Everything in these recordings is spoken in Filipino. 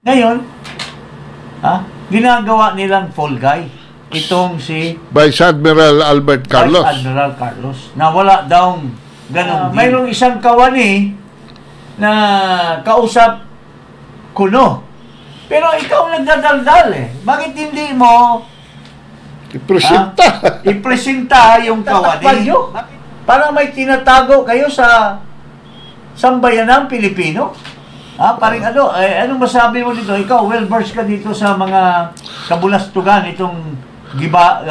Ngayon, ginagawa nilang fall guy. Itong si Vice Admiral Albert Carlos. Vice Admiral Carlos. Na wala daw ganun. Mayroong isang kawani na kausap kuno. Pero ikaw nagdadaldal eh. Bakit hindi mo Ipresenta. ipresenta yung kawani? Para may tinatago kayo sa sambayanang Pilipino? Paring anong masabi mo dito? Ikaw, well-versed ka dito sa mga kabulastugan, itong Gibara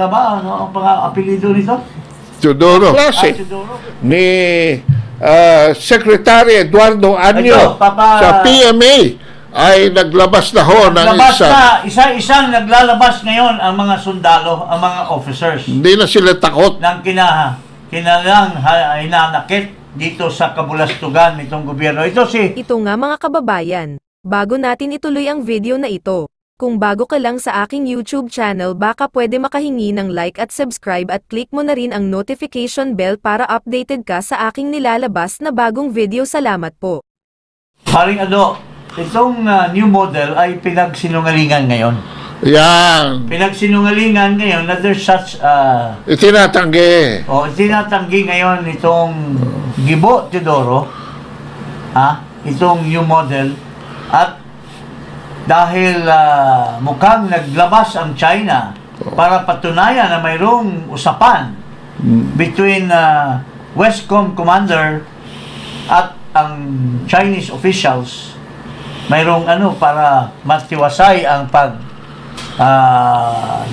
ba? Ano ang apelido nito? Teodoro. Klase Teodoro. Ni Secretary Eduardo Anyo sa PMA ay naglabas na ho ng isa-isang naglalabas ngayon ang mga sundalo, ang mga officers. Hindi na sila takot. Nang kinalang hinanakit dito sa kabulastugan nitong gobyerno. Ito nga mga kababayan, bago natin ituloy ang video na ito, kung bago ka lang sa aking YouTube channel baka pwede makahingi ng like at subscribe at click mo na rin ang notification bell para updated ka sa aking nilalabas na bagong video. Salamat po. Paring itong new model ay pinagsinungalingan ngayon. Yan. Pinagsinungalingan ngayon na there's such itinatanggi. Itinatanggi ngayon itong Gibo Teodoro, itong new model, at dahil mukhang naglabas ang China para patunayan na mayroong usapan between Westcom commander at ang Chinese officials, mayroong para matiwasay ang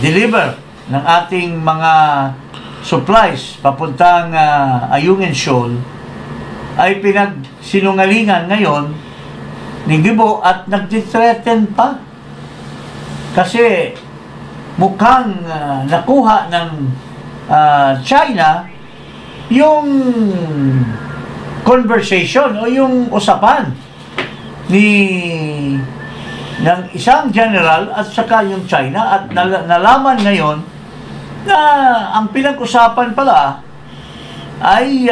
deliver ng ating mga supplies papuntang Ayungin Shoal, ay pinagsinungalingan ngayon ni Gibo at nagtithreaten pa. Kasi mukhang nakuha ng China yung conversation o yung usapan ng isang general at saka yung China, at nalaman ngayon na ang pinag-usapan pala ay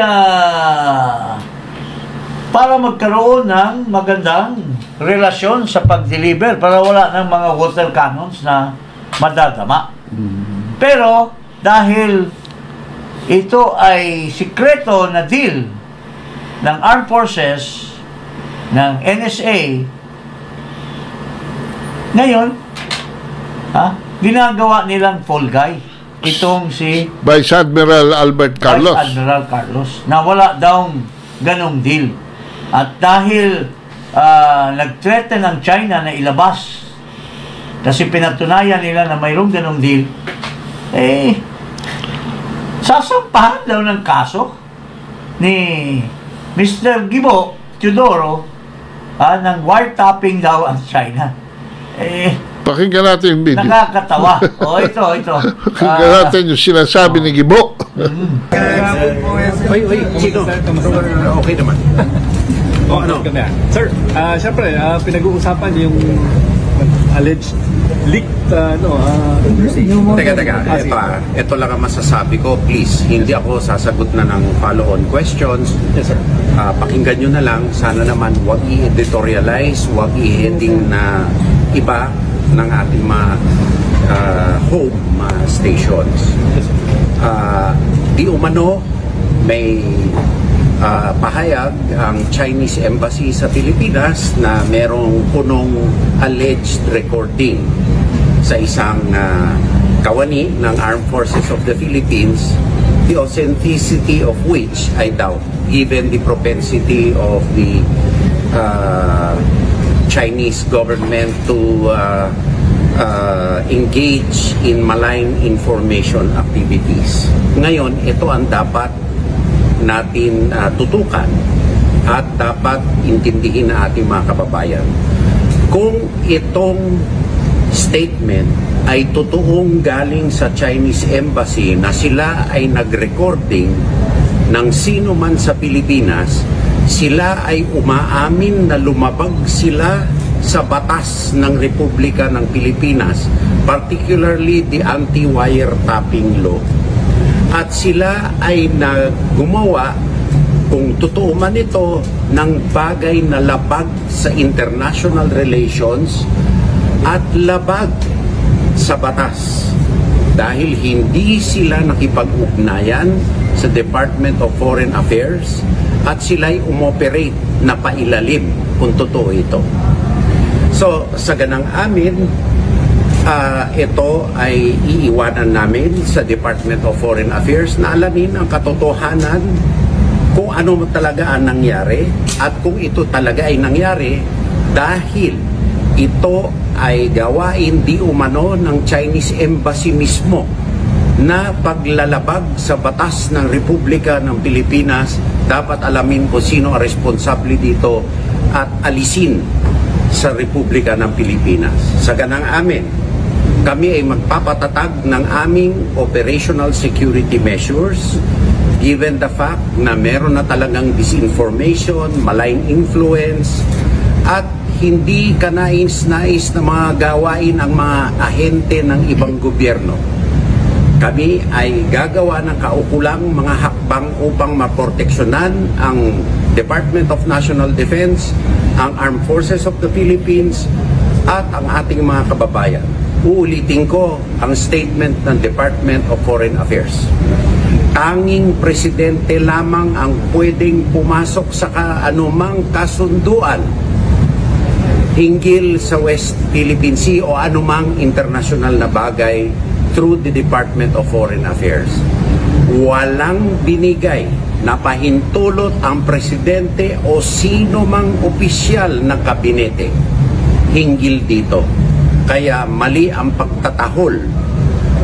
para magkaroon ng magandang relasyon sa pag-deliver, para wala ng mga water cannons na madadama. Pero dahil ito ay sikreto na deal ng Armed Forces, ng NSA, ngayon, ginagawa nilang fall guy. Itong si Vice Admiral Albert Carlos. Vice Admiral Carlos. Na wala daw ganong deal. At dahil nag-threaten ng China na ilabas, kasi pinatunayan nila na mayroong ganong deal, sasampahan daw ng kaso ni Mr. Gibo Teodoro ng wiretapping daw ang China. Pakinggan natin yung video. Nakakatawa. Ito. Pakinggan natin yung sinasabi ni Gibo. Sino? Okay naman. Sir, syempre, pinag-uusapan yung alleged leaked Teka. Ito lang ang masasabi ko. Please, hindi ako sasagot na ng follow-on questions. Yes, sir. Pakinggan nyo na lang. Sana naman huwag i-editorialize, huwag i-heading na iba ng ating mga home stations. Yes, sir. Di umano may pahayag ang Chinese Embassy sa Pilipinas na merong punong alleged recording sa isang kawani ng Armed Forces of the Philippines, the authenticity of which I doubt, given the propensity of the Chinese government to engage in malign information activities. Ngayon, ito ang dapat natin tutukan at dapat intindihin na ating mga kababayan. Kung itong statement ay totoong galing sa Chinese Embassy na sila ay nag-recording ng sino man sa Pilipinas, sila ay umaamin na lumabag sila sa batas ng Republika ng Pilipinas, particularly the anti-wiretapping law. At sila ay gumawa Kung totoo man ito ng bagay na labag sa international relations at labag sa batas dahil hindi sila nakipag-ugnayan sa Department of Foreign Affairs at sila'y umoperate na pailalim kung totoo ito. So, sa ganang amin, ito ay iiwanan namin sa Department of Foreign Affairs na alamin ang katotohanan kung ano talaga ang nangyari at kung ito talaga ay nangyari dahil ito ay gawain di umano ng Chinese Embassy mismo na paglalabag sa batas ng Republika ng Pilipinas. Dapat alamin kung sino ang responsable dito at alisin sa Republika ng Pilipinas. Sa ganang amin, kami ay magpapatatag ng aming operational security measures given the fact na meron na talagang disinformation, malign influence, at hindi kanais-nais na mga gawain ang mga ahente ng ibang gobyerno. Kami ay gagawa ng kaukulang mga hakbang upang maproteksyonan ang Department of National Defense, ang Armed Forces of the Philippines, at ang ating mga kababayan. Uulitin ko ang statement ng Department of Foreign Affairs. Tanging presidente lamang ang pwedeng pumasok sa anumang kasunduan hinggil sa West Philippine Sea o anumang internasyonal na bagay through the Department of Foreign Affairs. Walang binigay na pahintulot ang presidente o sino mang opisyal ng kabinete hinggil dito. Kaya mali ang pagtatahol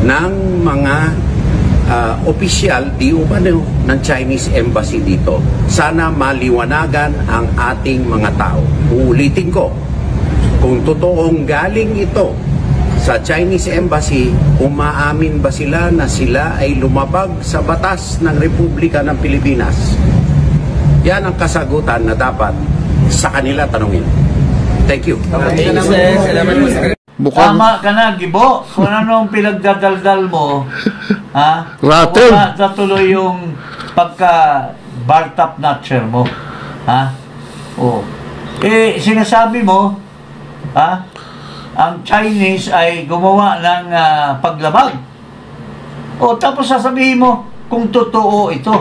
ng mga opisyal di umano ng Chinese Embassy dito. Sana maliwanagan ang ating mga tao. Uulitin ko, kung totoong galing ito sa Chinese Embassy, umaamin ba sila na sila ay lumabag sa batas ng Republika ng Pilipinas? Yan ang kasagutan na dapat sa kanila tanungin. Thank you. Tama ka na, Gibo. Kung anong pinagdadaldal mo, ha? Rattle. Natuloy yung pagka-bartap nutcher mo. Ha? Oo. Sinasabi mo, ha? Ang Chinese ay gumawa ng paglabag. O, tapos sasabihin mo, kung totoo ito.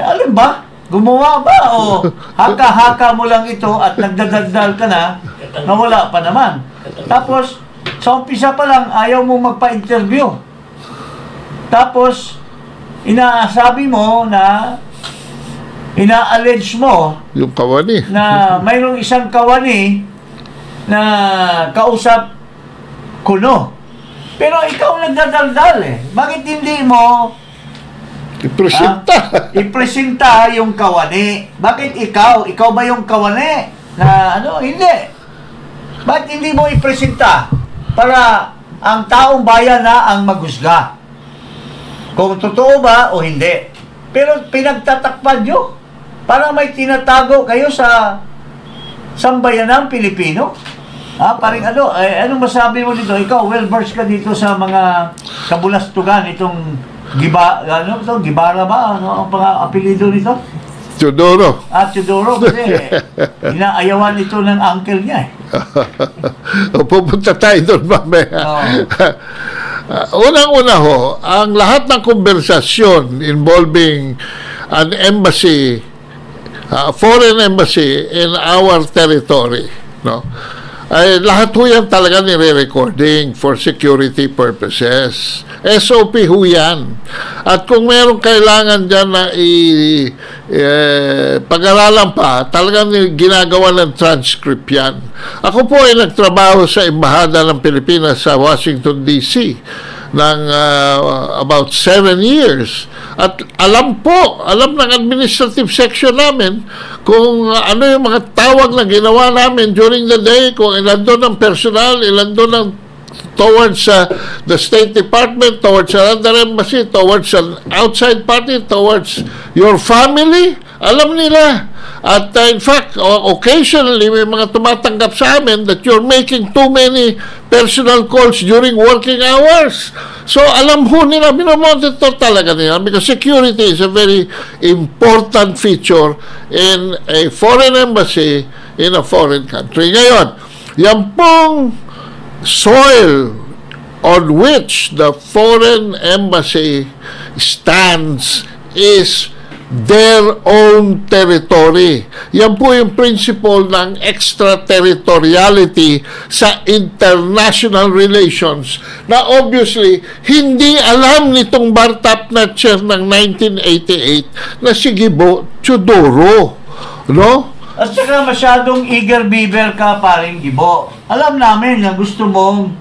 Alam ba? Gumawa ba? O, haka-haka mo lang ito at nagdadaldal ka na wala pa naman. Tapos, sa umpisa pa lang, ayaw mo magpa-interview. Tapos, inaasabi mo na, ina-allege mo, yung kawani, na mayroong isang kawani na kausap kuno. Pero ikaw nagdadaldal eh. Bakit hindi mo ipresenta? Ipresenta yung kawani. Bakit ikaw? Ikaw ba yung kawani? Na ano? Hindi. Bakit hindi mo ipresenta para ang taong bayan na ang maghusga kung totoo ba o hindi? Pero pinagtatakpan nyo para may tinatago kayo sa sambayanang Pilipino. Paring ano, anong masabi mo dito? Ikaw, well-versed ka dito sa mga kabulastugan, itong Gibara ba? Ano ang apelido nito? Teodoro. Teodoro, kasi inaayawan ito ng uncle niya eh. Pupunta tayo doon mamaya. Unang-una ho, ang lahat ng konversasyon involving an embassy, foreign embassy in our territory, no? Ay lahat ho yan talaga nire-recording for security purposes. SOP ho yan. At kung meron kailangan dyan na pag-aralan pa, talagang ginagawa ng transcript yan. Ako po ay nagtrabaho sa Embahada ng Pilipinas sa Washington, D.C. ng about 7 years. At alam ng administrative section namin kung ano yung mga tawag na ginawa namin during the day, kung ilan doon ang personal, ilan doon ang towards the State Department, towards another embassy, towards an outside party, towards your family, Alam nila. At in fact, occasionally may mga tumatanggap sa amin that you're making too many personal calls during working hours. So alam ho nila, minomonitor talaga nila because security is a very important feature in a foreign embassy in a foreign country. Ngayon, yan pong soil on which the foreign embassy stands is their own territory. Yan po yung principle ng extraterritoriality sa international relations na obviously hindi alam nitong Bartap na chair ng 1988 na si Gibo Teodoro. No? At saka masyadong eager beaver ka, paring Gibo. Alam namin na gusto mong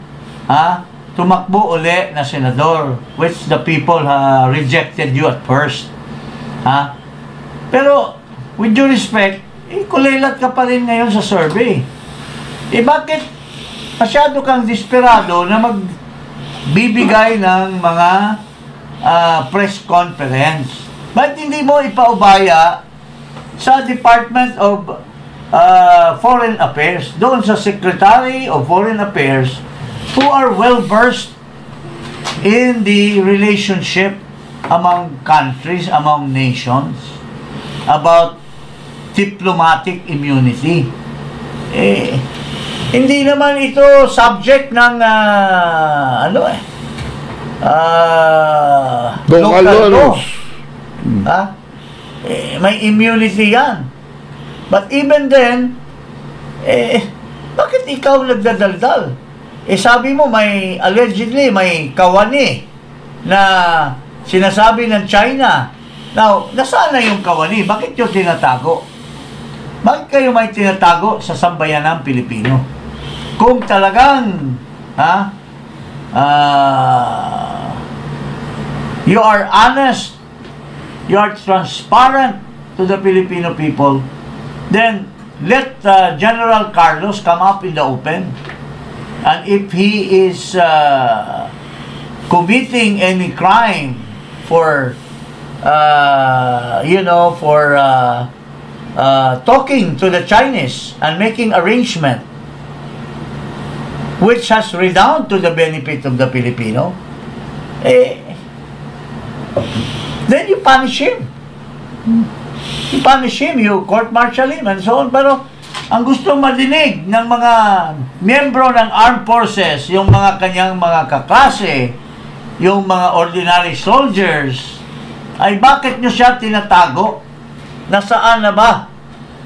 tumakbo uli na senador, which the people rejected you at first. Pero, with due respect, kulilat ka pa rin ngayon sa survey. Bakit masyado kang desperado na magbibigay ng mga press conference? Ba't hindi mo ipaubaya sa Department of Foreign Affairs, doon sa Secretary of Foreign Affairs, who are well-versed in the relationship among countries, among nations, about diplomatic immunity. Hindi naman ito subject ng local law. May immunity yan. But even then, bakit ikaw nagdadaldal? Sabi mo, allegedly, may kawani na sinasabi ng China. Now, nasaan na yung kawani? Bakit yung tinatago? Bakit kayo may tinatago sa sambayanang Pilipino? Kung talagang you are honest, you are transparent to the Filipino people, then let General Carlos come up in the open. And if he is committing any crime for talking to the Chinese and making arrangement which has redound to the benefit of the Filipino, then you punish him. You punish him, you court-martial him, and so on. Pero ang gusto madinig ng mga miyembro ng armed forces, yung mga kanyang mga kaklase, yung mga ordinary soldiers, ay bakit nyo siya tinatago? Nasaan na ba?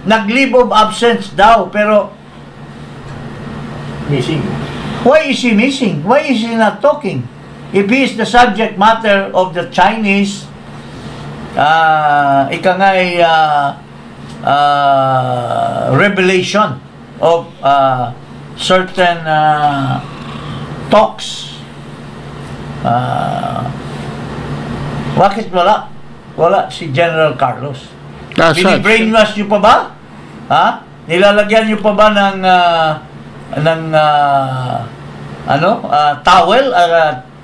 Nag-leave of absence daw, pero Missing. why is he missing? Why is he not talking? If he is the subject matter of the Chinese revelation of certain talks, bakit wala si General Carlos? Bini-brainwash nyo pa ba? Nilalagyan nyo pa ba ng towel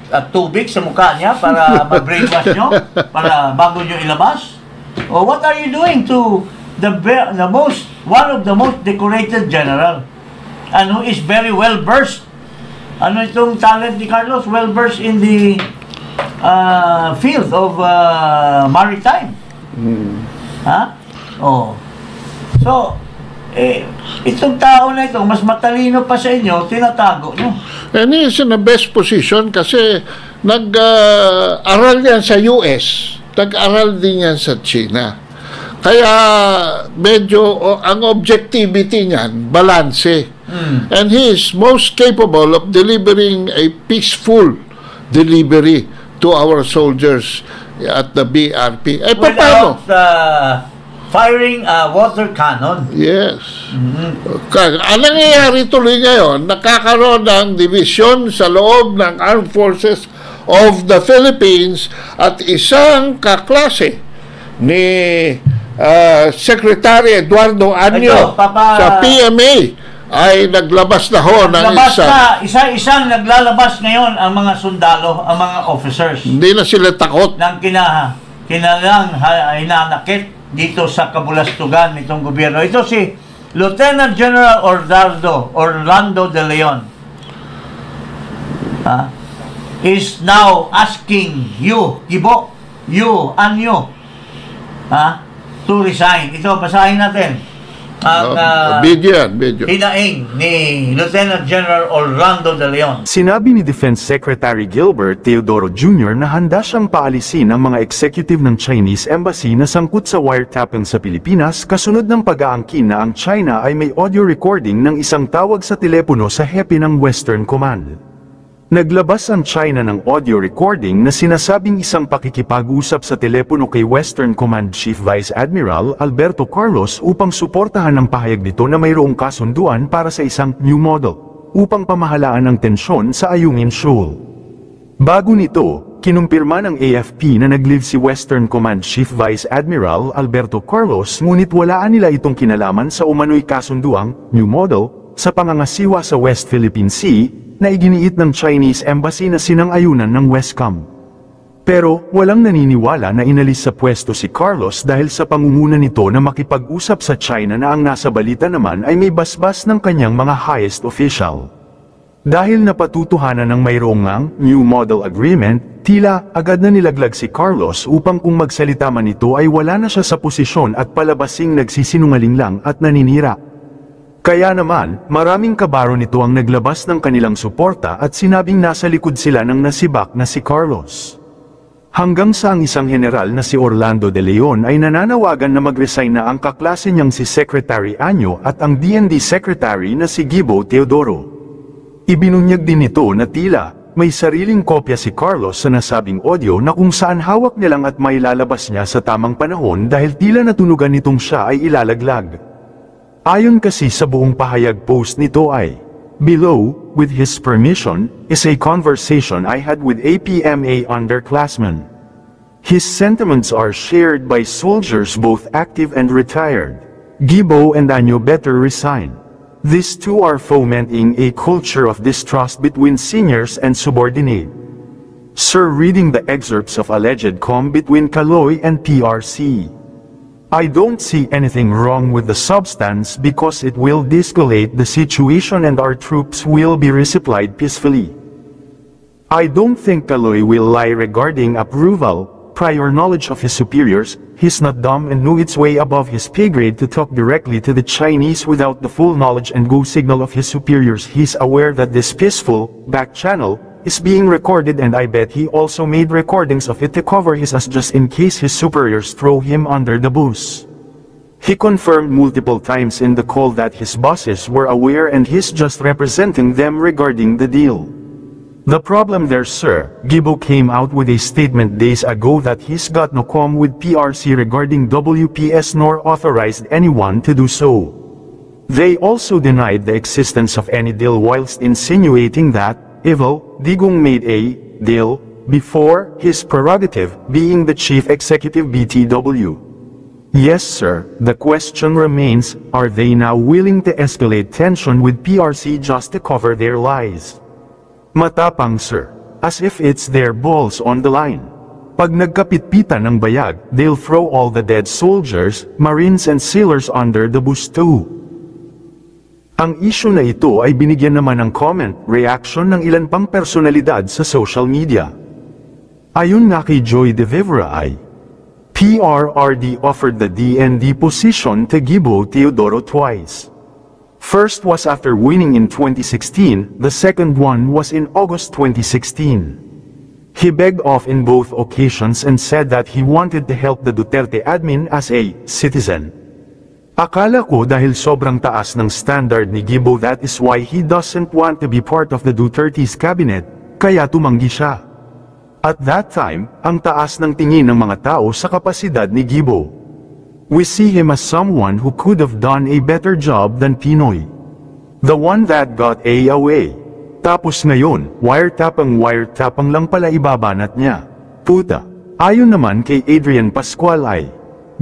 at tubig sa mukha niya para ma-brainwash nyo? Para bago nyo ilabas? Or what are you doing to one of the most decorated general, and who is very well versed? Ano itong talent ni Carlos? Well versed in the field of maritime. So, itong tao na ito, mas matalino pa sa inyo, tinatago nyo. And he is in the best position kasi nag-aral yan sa US, nag-aral din yan sa China. Kaya medyo ang objectivity niyan, balanse. And he is most capable of delivering a peaceful delivery to our soldiers at the BRP. Without firing a water cannon. Yes. Ang nangyayari tuloy ngayon, nakakaroon ng division sa loob ng Armed Forces of the Philippines at isang kaklase ni Secretary Eduardo Anyo sa PMA ay naglabas na ho ng isa-isang naglalabas ngayon ang mga sundalo, ang mga officers. Hindi na sila takot. Nang kinalang hinanakit dito sa kabulastugan nitong gobyerno. Ito si Lieutenant General Orlando De Leon is now asking you, Gibo, you, Anyo, to resign. Ito, basahin natin ang Video. hinaing ni Lieutenant General Orlando De Leon. Sinabi ni Defense Secretary Gilbert Teodoro Jr. na handa siyang paalisin ang mga executive ng Chinese Embassy na sangkot sa wiretapping sa Pilipinas kasunod ng pag-aangkin na ang China ay may audio recording ng isang tawag sa telepono sa hepe ng Western Command. Naglabas ang China ng audio recording na sinasabing isang pakikipag-usap sa telepono kay Western Command Chief Vice Admiral Alberto Carlos upang suportahan ang pahayag nito na mayroong kasunduan para sa isang new model upang pamahalaan ang tensyon sa Ayungin Shoal. Bago nito, kinumpirma ng AFP na nag-leave si Western Command Chief Vice Admiral Alberto Carlos ngunit walaan nila itong kinalaman sa umano'y kasunduang new model sa pangangasiwa sa West Philippine Sea na iginiit ng Chinese Embassy na sinang-ayunan ng Westcom. Pero, walang naniniwala na inalis sa pwesto si Carlos dahil sa pangunguna nito na makipag-usap sa China na ang nasa balita naman ay may basbas ng kanyang mga highest official. Dahil napatutuhanan ng mayroong ngang New Model Agreement, tila agad na nilaglag si Carlos upang kung magsalita man ito ay wala na siya sa posisyon at palabasing nagsisinungaling lang at naninira. Kaya naman, maraming kabaro nito ang naglabas ng kanilang suporta at sinabing nasa likod sila ng nasibak na si Carlos. Hanggang sa ang isang general na si Orlando De Leon ay nananawagan na mag-resign na ang kaklase niyang si Secretary Anyo at ang DND Secretary na si Gibo Teodoro. Ibinunyag din nito na tila may sariling kopya si Carlos sa nasabing audio na kung saan hawak nilang at may lalabas niya sa tamang panahon dahil tila natunugan nitong siya ay ilalaglag. Ayon kasi sa buong pahayag post nito ay, "Below, with his permission, is a conversation I had with APMA underclassmen. His sentiments are shared by soldiers both active and retired. Gibo and Anyo better resign. These two are fomenting a culture of distrust between seniors and subordinate." Sir, reading the excerpts of alleged comm between Kaloy and PRC. I don't see anything wrong with the substance because it will de-escalate the situation and our troops will be resupplied peacefully. I don't think Kaloy will lie regarding approval, prior knowledge of his superiors. He's not dumb and knew it's way above his pay grade to talk directly to the Chinese without the full knowledge and go signal of his superiors. He's aware that this peaceful, back channel, is being recorded and I bet he also made recordings of it to cover his ass just in case his superiors throw him under the bus. He confirmed multiple times in the call that his bosses were aware and he's just representing them regarding the deal. The problem there, sir, Gibo came out with a statement days ago that he's got no comm with PRC regarding WPS nor authorized anyone to do so. They also denied the existence of any deal whilst insinuating that Evil Digong made a deal before his prerogative being the chief executive BTW. Yes, sir, the question remains, are they now willing to escalate tension with PRC just to cover their lies? Matapang, sir, as if it's their balls on the line. Pag nagkapitpitan ng bayag, they'll throw all the dead soldiers, marines and sailors under the bus too. Ang issue na ito ay binigyan naman ng comment, reaction ng ilan pang personalidad sa social media. Ayon nga kay Joy De Vivra ay, PRRD offered the DND position to Gibo Teodoro twice. First was after winning in 2016, the second one was in August 2016. He begged off in both occasions and said that he wanted to help the Duterte admin as a citizen. Akala ko dahil sobrang taas ng standard ni Gibo that is why he doesn't want to be part of the Duterte's cabinet, kaya tumanggi siya. At that time, ang taas ng tingin ng mga tao sa kapasidad ni Gibo. We see him as someone who could have done a better job than Pinoy. The one that got A away. Tapos ngayon, wiretapang lang pala ibabanat niya. Puta. Ayon naman kay Adrian Pascual ay,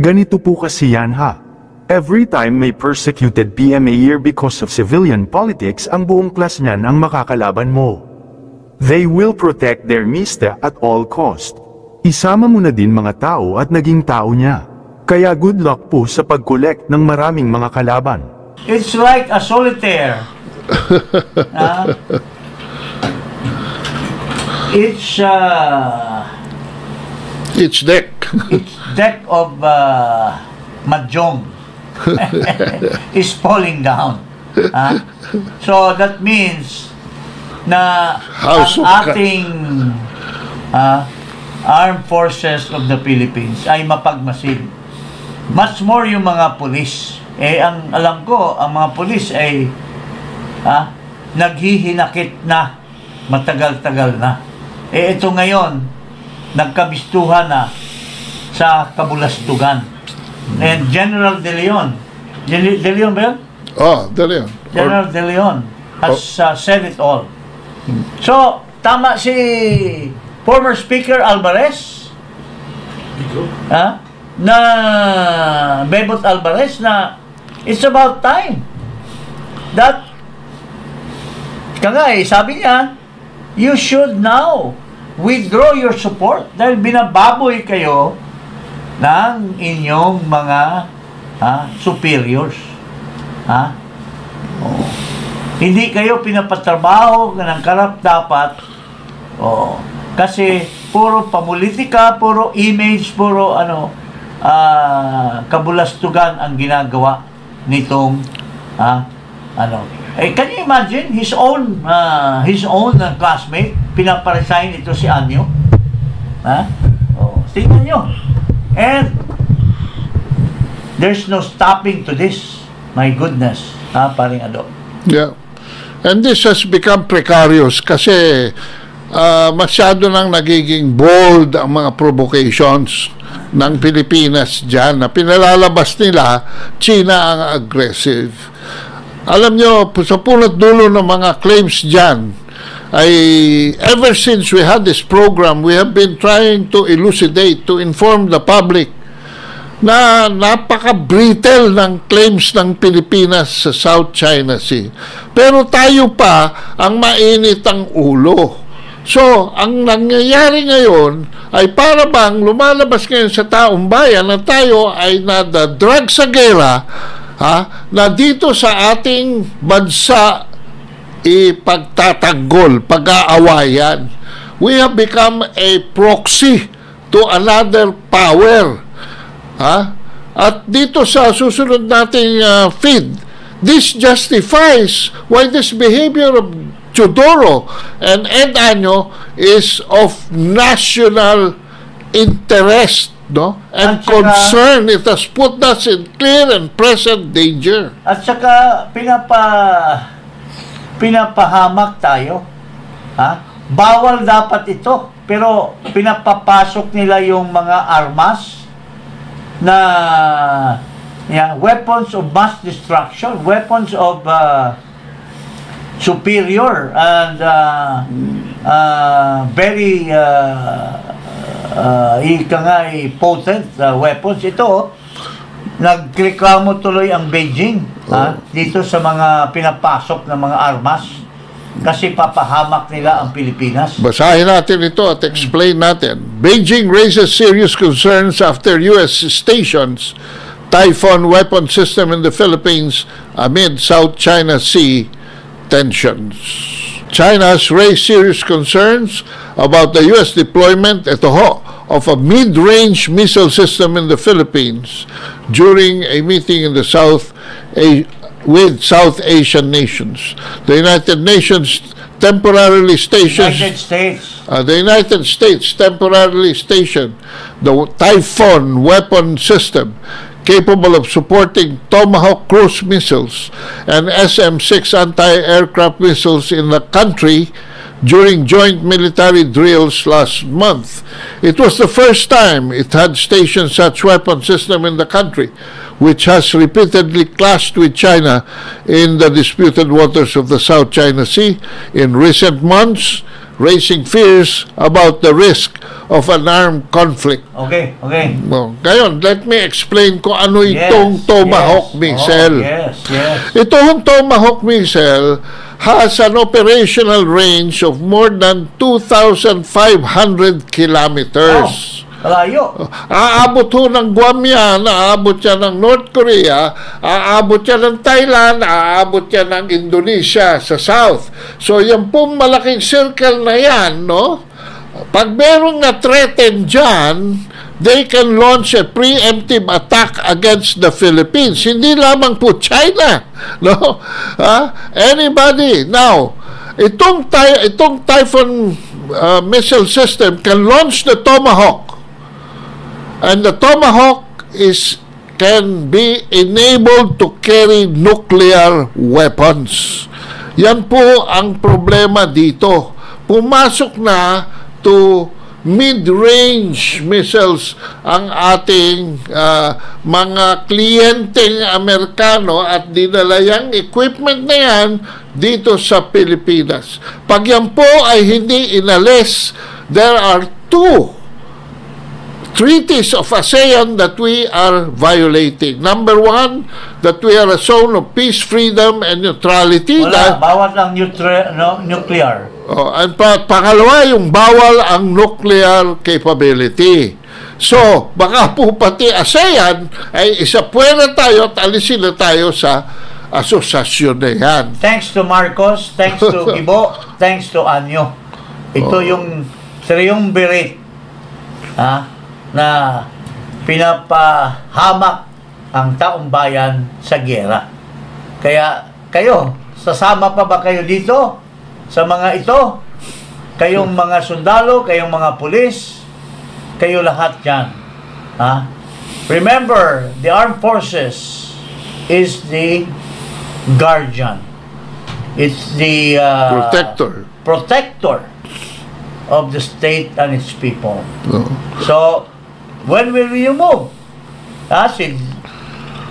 ganito po kasi yan ha. Every time may persecuted PMA year because of civilian politics, ang buong klas niyan ang makakalaban mo. They will protect their mista at all cost. Isama mo na din mga tao at naging tao niya. Kaya good luck po sa pag-collect ng maraming mga kalaban. It's like a solitaire. It's deck. Its deck of mahjong is falling down. So that means na House ang of ating armed forces of the Philippines ay mapagmasid. Much more yung mga pulis. Ang alam ko, ang mga pulis ay naghihinakit na matagal-tagal na. Ito ngayon, nagkabistuhan na sa Kabulastugan. And General De Leon, De Leon ba yun? Oh, dali yan. General De Leon has said it all. So, tama si former Speaker Alvarez, na Bebot Alvarez, na it's about time that sabi niya, you should now withdraw your support dahil binababoy kayo ng inyong mga superiors. Hindi kayo pinapatrabaho ng karapat-dapat kasi puro pamulitika, puro image, puro kabulastugan ang ginagawa nitong can you imagine his own classmate pinaparesign ito si Anyo? Tingnan nyo. And there's no stopping to this. My goodness, paring Ado. Yeah. And this has become precarious kasi masyado nang nagiging bold ang mga provocations ng Pilipinas dyan na pinalalabas nila China ang aggressive. Alam nyo, sa punot dulo ng mga claims dyan ay ever since we had this program, we have been trying to elucidate, to inform the public na napaka-brittle ng claims ng Pilipinas sa South China Sea. Pero tayo pa ang mainit ang ulo. So, ang nangyayari ngayon ay para bang lumalabas ngayon sa taong bayan na tayo ay nadadrag sa gera na dito sa ating bansa ipagtatanggol, pag-aawayan. We have become a proxy to another power. At dito sa susunod nating feed, this justifies why this behavior of Teodoro and Ed Año is of national interest, no? And concern. It has put us in clear and present danger. At saka pinapahamak tayo. Bawal dapat ito. Pero pinapapasok nila yung mga armas na weapons of mass destruction, weapons of superior and very potent weapons. Ito, nagreklamo tuloy ang Beijing dito sa mga pinapasok ng mga armas kasi papahamak nila ang Pilipinas. Basahin natin ito at explain natin. Beijing raises serious concerns after U.S. stations Typhoon weapon system in the Philippines amid South China Sea tensions. China has raised serious concerns about the U.S. deployment of a mid-range missile system in the Philippines during a meeting in the with South Asian nations. The United Nations temporarily stations. The United States temporarily stationed the Typhoon weapon system capable of supporting Tomahawk cruise missiles and SM-6 anti-aircraft missiles in the country during joint military drills last month. It was the first time it had stationed such weapon system in the country, which has repeatedly clashed with China in the disputed waters of the South China Sea in recent months, raising fears about the risk of an armed conflict. Okay. Ngayon, let me explain kung ano itong Tomahawk missile. Yes. Itong Tomahawk missile has an operational range of more than 2,500 kilometers. Malayo. Aabot ho ng Guam yan, aabot yan ng North Korea, aabot yan ng Thailand, aabot yan ng Indonesia sa South. So, yan pong malaking circle na yan, no? Pag merong na-threaten dyan, they can launch a preemptive attack against the Philippines. Hindi lamang po China, no? Anybody. Now, itong Typhoon missile system can launch the Tomahawk. And the Tomahawk can be enabled to carry nuclear weapons. Yan po ang problema dito. Pumasok na to mid-range missiles ang ating mga kliyenteng Amerikano at dinala yung equipment na yan dito sa Pilipinas. Pag yan po ay hindi inalis, there are 2 treaties of ASEAN that we are violating. Number 1, that we are a zone of peace, freedom, and neutrality. Wala, bawat lang nuclear. And pangalawa, yung bawal ang nuclear capability. So, baka po pati ASEAN ay isapuera tayo at alisin na tayo sa asosasyon na yan. Thanks to Marcos, thanks to Gibo, thanks to Anyo. Ito yung triumvirate na pinapahamak ang taong bayan sa giyera. Kaya kayo, sasama pa ba kayo dito sa mga ito? Kayong mga sundalo, kayong mga pulis, kayo lahat yan. Remember, the armed forces is the guardian. It's the protector of the state and its people. So, when will you move? Si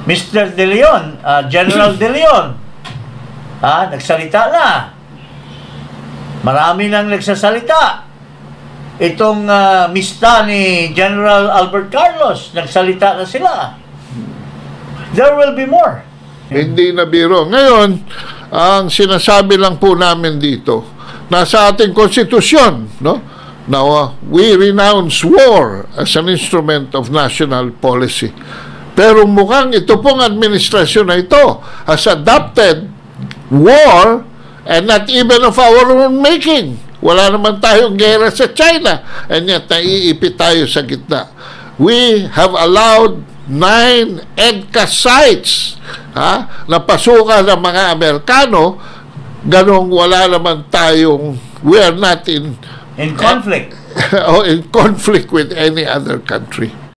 Mr. De Leon, General De Leon, nagsalita na. Marami nang nagsasalita. Itong mista ni General Albert Carlos, nagsalita na sila. There will be more. Hindi na biro. Ngayon, ang sinasabi lang po namin dito, nasa ating konstitusyon, no? Now, we renounce war as an instrument of national policy. Pero mukhang ito pong administrasyon na ito has adopted war and not even of our own making. Wala naman tayong gera sa China and yet naiipit tayo sa gitna. We have allowed 9 EDCA sites na pasukan ng mga Amerikano. Ganong wala naman tayong, we are not in conflict. in conflict with any other country.